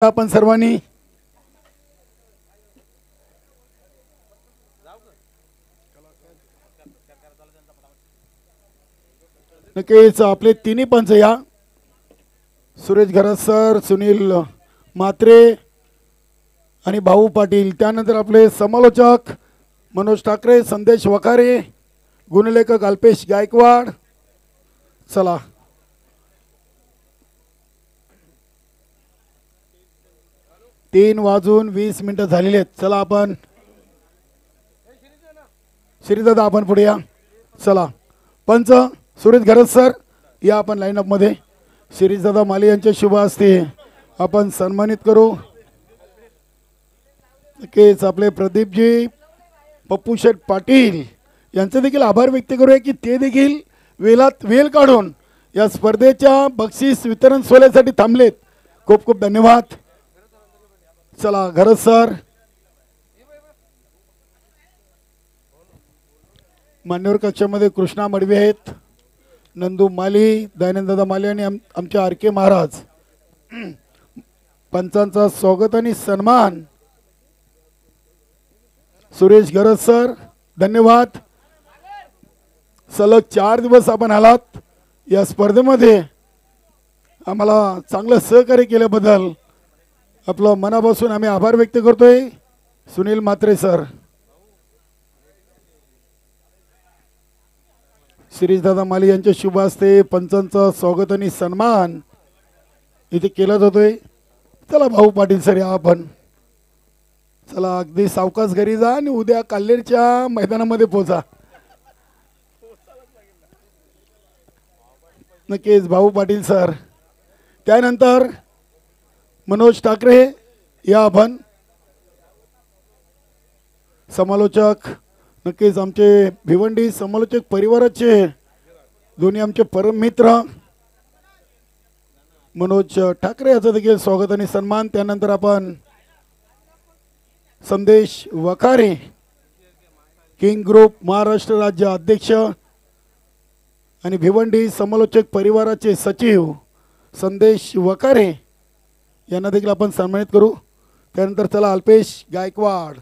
आपण सर्वांनी नक्कीच आपले तिन्ही पंच या सुरेश घरत सर, सुनील म्हात्रे आणि भाऊ पाटील, त्यानंतर आपले समालोचक मनोज ठाकरे, संदेश वखारे, गुणलेखक अल्पेश गायकवाड. चला तीन वाजून 20 मिनिटं झालेली आहेत. चला आपण श्रीदादा आपण पुढे या. चला पंच सुरेश घरत सर या आपण लाईनअप मध्ये. श्रीदादा माले यांच्या शुभ हस्ते आपण सन्मानित करू. नक्कीच आपले प्रदीपजी पप्पू शेठ पाटील यांचे देखील आभार व्यक्त करूया की ते देखील वेळात वेळ काढून या स्पर्धेच्या बक्षीस वितरण सोहळ्यासाठी थांबलेत. खूप खूप धन्यवाद. चला घरत सर, मान्यवर कक्षामध्ये कृष्णा मडवी आहेत, नंदू माली, दयानंददादा माली आणि आमचे आर के महाराज. पंचांचा स्वागत आणि सन्मान. सुरेश घरत सर धन्यवाद. सलग 4 दिवस आपण आलात या स्पर्धेमध्ये, आम्हाला चांगलं सहकार्य केल्याबद्दल आपलं मनापासून आम्ही आभार व्यक्त करतोय. सुनील म्हात्रे सर, शिरीषदादा माली यांच्या शुभ हस्ते पंचांचा स्वागत आणि सन्मान इथे केला जातोय. चला भाऊ पाटील सर या आपण. चला अगदी सावकाश घरी जा आणि उद्या काल्हेरच्या मैदानामध्ये पोहोचा. नक्कीच भाऊ पाटील सर, त्यानंतर मनोज ठाकरे या आपण. समालोचक नक्कीच आमचे भिवंडी समालोचक परिवाराचे दोन्ही आमचे परम मित्र मनोज ठाकरे याचं देखील स्वागत आणि सन्मान. त्यानंतर आपण संदेश वखारे किंग ग्रुप महाराष्ट्र राज्य अध्यक्ष आणि भिवंडी समालोचक परिवाराचे सचिव संदेश वखारे यांना देखील आपण सन्मानित करू. त्यानंतर चला अल्पेश गायकवाड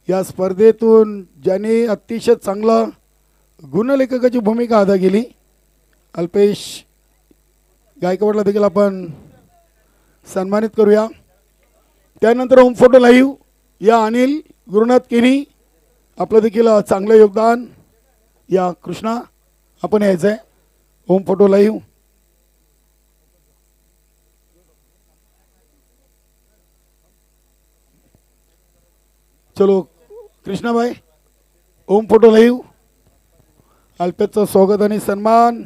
या स्पर्धेतून ज्यांनी अतिशय चांगला गुणलेखकाची भूमिका अदा केली, अल्पेश गायकवाडला देखील आपण सन्मानित करूया. त्यानंतर होम फोटो लाईव्ह या अनिल गुरुनाथ केनी, आपलं देखील चांगलं योगदान. या कृष्णा आपण यायचं आहे होम फोटो लाईव्ह. चलो कृष्णाबाई ओम फोटो लाईव्ह. अल्पेशचं स्वागत आणि सन्मान.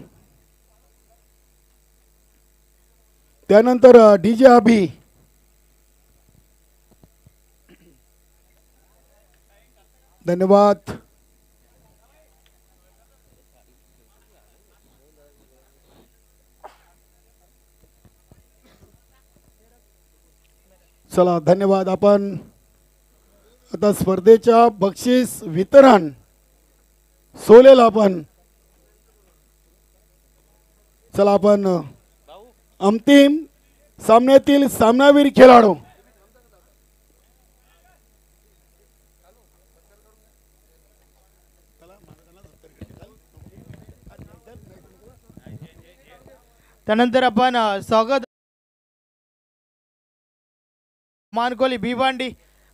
त्यानंतर डीजे अभी, धन्यवाद. चला धन्यवाद. आपण आता स्पर्धेच्या बक्षीस वितरण सोहळ्याला आपण चला आपण अंतिम सामन्यातील सामनावीर खेळाडू त्यानंतर आपण स्वागत मानकोली भिवंडी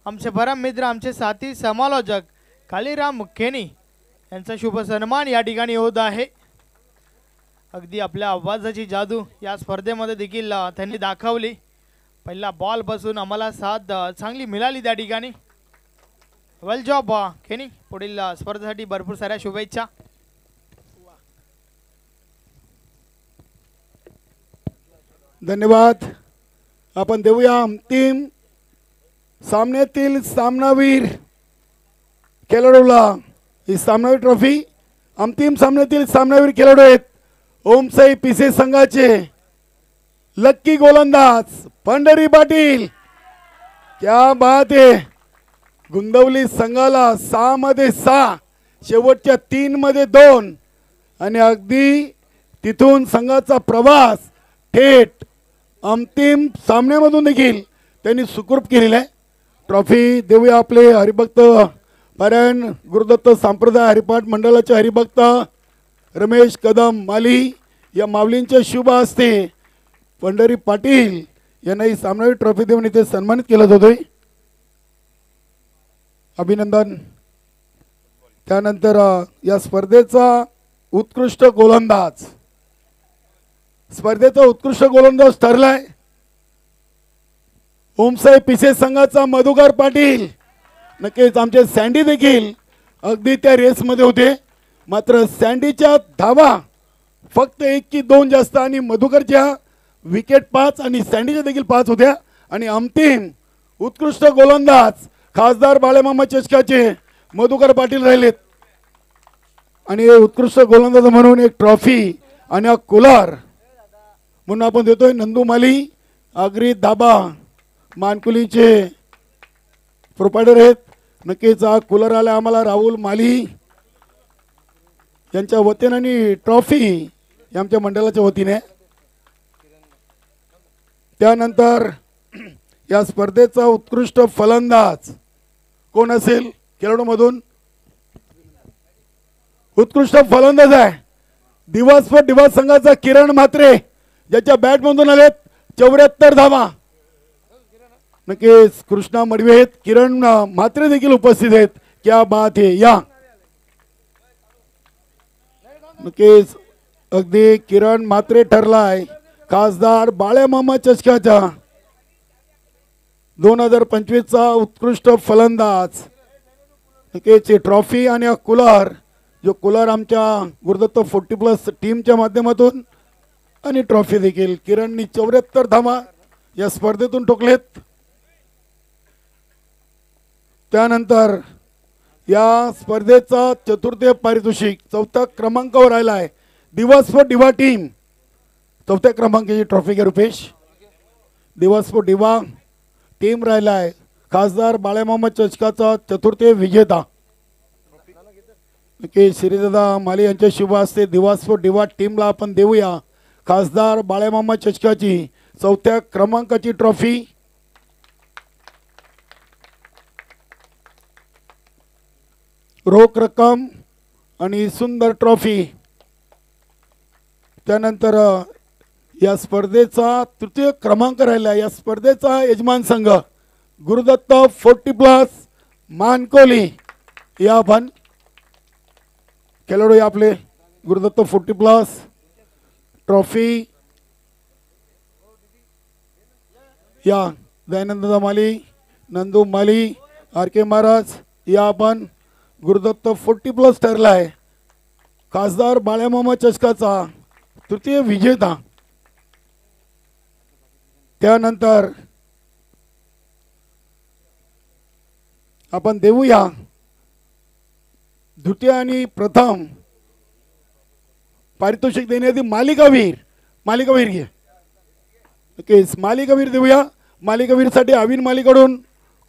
आमचे परम मित्र आमचे साथी समालोचक कालीराम केनी यांचा शुभ सन्मान या ठिकाणी होत आहे. अगदी आपल्या आवाजाची जादू या स्पर्धेमध्ये देखील त्यांनी दाखवली. पहिला बॉल पासून आम्हाला साथ चांगली मिळाली त्या ठिकाणी. वेल जॉब केनी. पुढील स्पर्धेसाठी भरपूर साऱ्या शुभेच्छा. धन्यवाद. आपण देऊया अंतिम सामन्यातील सामनावीर खेळाडूला ही सामनावीर ट्रॉफी. अंतिम सामन्यातील सामनावीर खेळाडू आहेत ओमसाई पिसे संघाचे लक्की गोलंदाज पंढरी पाटील. क्या बात आहे. गुंदवली संघाला 6 मध्ये 6, शेवटच्या 3 मध्ये 2 आणि अगदी तिथून संघाचा प्रवास थेट अंतिम सामन्यामधून देखील त्यांनी सुखरूप केलेलं आहे. ट्रॉफी देऊया आपले हरिभक्त पारायण गुरुदत्त संप्रदाय हरिपाठ मंडळाचे हरिभक्त रमेश कदम माली या माऊलींच्या शुभ हस्ते पंढरी पाटील यांना ही सामनावीर ट्रॉफी देऊन इथे सन्मानित केलं जातोय. अभिनंदन. त्यानंतर या स्पर्धेचा उत्कृष्ट गोलंदाज ठरलाय ओमसाई पिसे संघाचा मधुकर पाटील. नक्कीच आमचे सँडी देखील अगदी त्या रेसमध्ये होते, मात्र सँडीच्या धावा फक्त 1 की 2 जास्त आणि मधुकरच्या विकेट 5 आणि सँडीच्या देखील 5 होत्या. आणि अंतिम उत्कृष्ट गोलंदाज खासदार बाळेमामा चषकाचे मधुकर पाटील राहिलेत. आणि उत्कृष्ट गोलंदाज म्हणून एक ट्रॉफी आणि कूलर म्हणून आपण देतोय नंदू माली. आगरी दाबा मानकुलीचे प्रोपायडर आहेत. नक्कीच हा कूलर आला आम्हाला राहुल माली यांच्या वतीने आणि ट्रॉफी आमच्या मंडळाच्या वतीने. त्यानंतर या स्पर्धेचा उत्कृष्ट फलंदाज कोण असेल खेळाडूमधून? उत्कृष्ट फलंदाज आहे दिवस संघाचा किरण म्हात्रे, ज्याच्या बॅटमधून आलेत 74 धावा. नक्कीच कृष्णा मडवे आहेत, किरण म्हात्रे देखील उपस्थित आहेत. क्या बात है. या नक्कीच अगदी किरण म्हात्रे ठरलाय खासदार बाळेमामा चषकाचा 2025चा उत्कृष्ट फलंदाज. नक्कीच ट्रॉफी आणि कूलर, जो कूलर आमच्या गुरुदत्त 40+ टीमच्या माध्यमातून आणि ट्रॉफी देखील. किरणनी 74 धावा या स्पर्धेतून ठोकलेत. त्यानंतर या स्पर्धेचा चतुर्थ पारितोषिक 4थ्या क्रमांकावर राहिला आहे दिवसभर डिवा टीम. 4थ्या क्रमांकाची ट्रॉफी घ्या रुपेश. दिवसभर डिवा टीम राहिला आहे खासदार बाळेमामा चषकाचा चतुर्थ विजेता. की श्रीदादा माली यांच्या शुभ हस्ते दिवसभर डिवा टीमला आपण देऊया खासदार बाळेमामा चषकाची 4थ्या क्रमांकाची ट्रॉफी. रोख रक्कम आणि सुंदर ट्रॉफी. त्यानंतर या स्पर्धेचा तृतीय क्रमांक राहिला. या स्पर्धेचा यजमान संघ गुरुदत्त 40+ मानकोली. या आपण खेळाडू आपले गुरुदत्त 40+ ट्रॉफी. या दयानंद माली, नंदू माली, RK महाराज. या आपण गुरुदत्त 40+ ठरला आहे खासदार बाळेमामा चषकाचा तृतीय विजेता. त्यानंतर आपण देऊया द्वितीय आणि प्रथम पारितोषिक देण्याआधी मालिकावीर घे. नक्कीच मालिकावीर देऊया. मालिकावीरसाठी अविन मालीकडून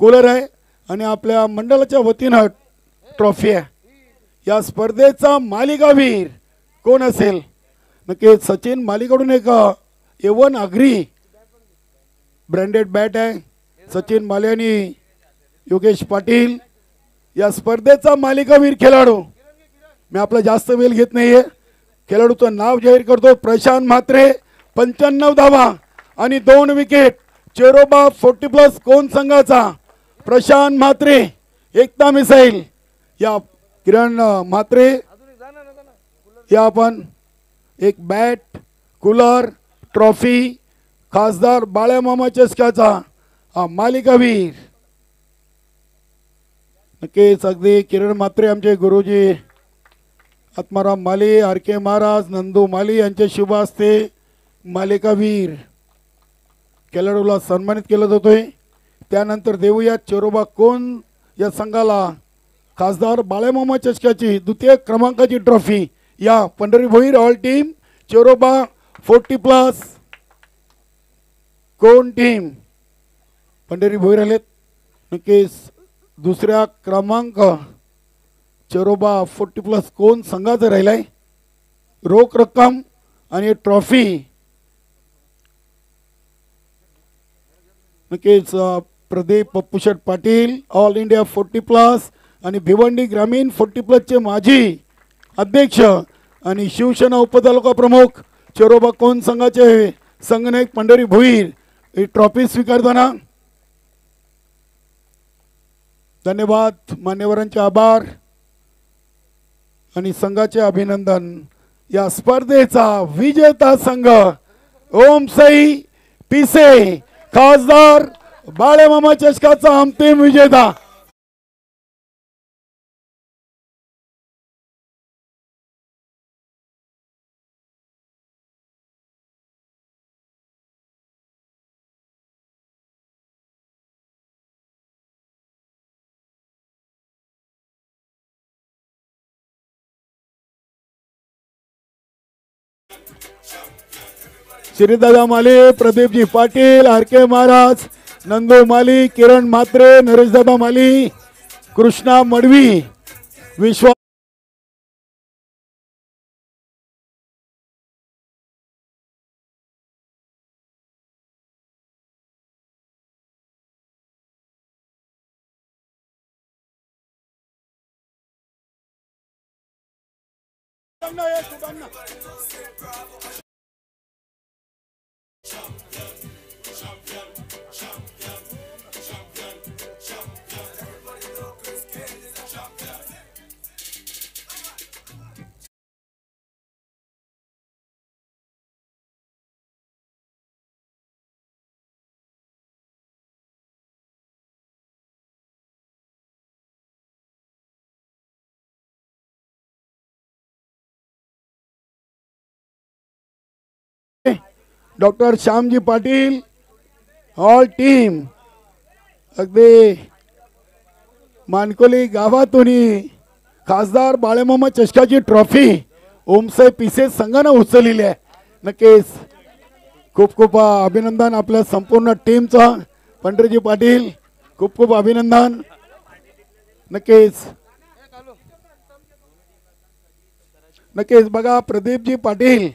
कूलर आहे आणि आपल्या मंडळाच्या वतीनं ट्रॉफी आहे. या स्पर्धेचा मालिकावीर कोण असेल? नक्कीच सचिन मालीकडून एक A1 अग्री ब्रँडेड बॅट आहे. सचिन माले आणि योगेश पाटील या स्पर्धेचा मालिकावीर खेळाडू. मी आपला जास्त वेळ घेत नाहीये. खेळाडूचं नाव जाहीर करतो. प्रशांत म्हात्रे 95 धावा आणि 2 विकेट. चेरोबा 40+ कोण संघाचा प्रशांत म्हात्रे. एकता मिसाईल. या किरण म्हात्रे. या आपण एक बॅट, कूलर, ट्रॉफी खासदार बाळेमामा चषकाचा हा मालिकावीर. नक्कीच अगदी किरण म्हात्रे आमचे गुरुजी आत्माराम माली, RK महाराज, नंदू माली यांच्या शुभ हस्ते मालिकावीर खेळाडूला सन्मानित केलं जातोय. त्यानंतर देऊया चेरोबा कोण या संघाला खासदार बाळेमामा चषकाची द्वितीय क्रमांकाची ट्रॉफी. या पंढरी भोईर ऑल टीम चेरोबा 40+ कोण टीम पंढरी भोईर आलेत. नक्कीच दुसऱ्या क्रमांक चेरोबा 40+ कोण संघाचा राहिलाय. रोख रक्कम आणि ट्रॉफी. नक्कीच प्रदीप पप्पूशेठ पाटील ऑल इंडिया 40+ आणि भिवंडी ग्रामीण 40+ चे माजी अध्यक्ष आणि शिवसेना उपतालुका प्रमुख चेरोबा कोण संघाचे संघनायक पंढरी भोईर ही ट्रॉफी स्वीकारताना धन्यवाद, मान्यवरांचे आभार आणि संघाचे अभिनंदन। या स्पर्धेचा विजेता संघ ओमसाई पिसे खासदार बाळेमामा चषकाचा अंतिम विजेता। श्रीदादा माली, प्रदीपजी पाटील, आर.के. महाराज, नंदू माली, किरण म्हात्रे, नरेशदादा माली, कृष्णा मडवी, विश्वा doctor Shyamji Patil all team अगदी मानकोली गावातून खासदार बाळेमामा चषकाची ट्रॉफी ओमसाई पिसे संघाने उचललेली आहे। नक्कीच खूप खूप अभिनंदन आपल्या संपूर्ण टीमचा। पंढरीजी पाटील खूप खूप अभिनंदन। नक्कीच बघा प्रदीपजी पाटील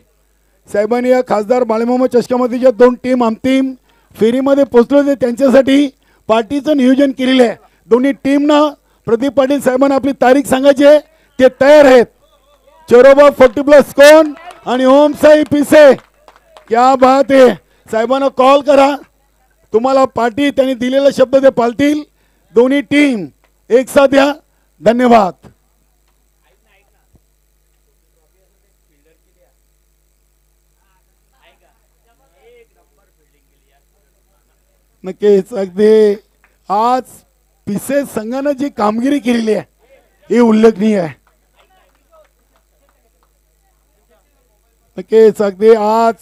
साहेबांनी या खासदार बाळेमामा चषकामध्ये ज्या 2 टीम अंतिम फेरीमध्ये पोहोचले होते त्यांच्यासाठी पार्टीचं नियोजन केलेलं आहे। दोन्ही टीमना प्रदीप पाटील साहेबांना आपली तारीख सांगायची आहे, ते तयार आहेत। चेरोबा 40+ कोण आणि ओमसाई पिसे, क्या बात आहे। साहेबांना कॉल करा, तुम्हाला पार्टी त्यांनी दिलेला शब्द ते पाळतील। दोन्ही टीम एक साथ या। धन्यवाद। नक्कीच अगदी आज पिसे संघाने जी कामगिरी केलेली आहे ही उल्लेखनीय आहे। नक्कीच अगदी आज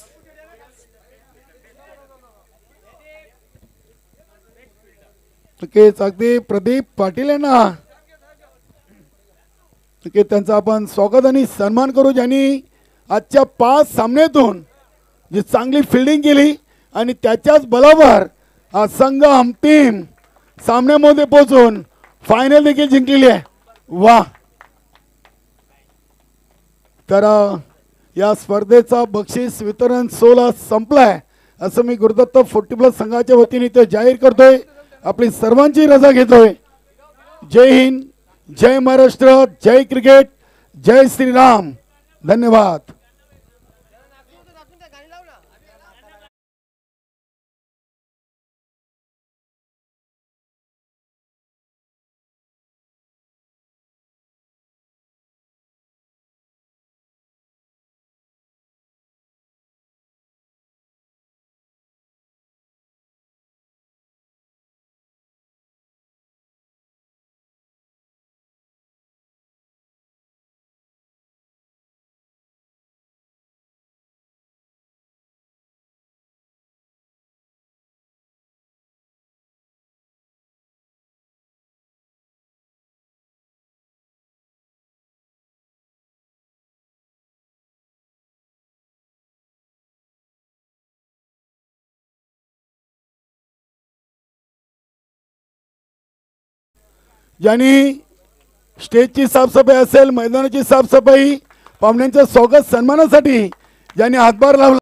नक्कीच अगदी प्रदीप पाटील यांना नक्कीच त्यांचा आपण स्वागत आणि सन्मान करू, ज्यांनी आजच्या 5 सामन्यातून जी चांगली फिल्डिंग केली आणि त्याच्याच बलावर हा संघ अंतिम सामन्यामध्ये पोहोचून फायनल देखील जिंकलेली आहे। वाह। तर या स्पर्धेचा बक्षीस वितरण 16 संपलाय असं मी गुरुदत्त 40+ संघाच्या वतीने ते जाहीर करतोय। आपली सर्वांची रजा घेतोय। जय हिंद, जय महाराष्ट्र, जय क्रिकेट, जय श्रीराम। धन्यवाद। ज्यांनी स्टेजची साफसफाई असेल, मैदानाची साफसफाई, पाहुण्यांच्या स्वागत सन्मानासाठी ज्यांनी हातभार लावला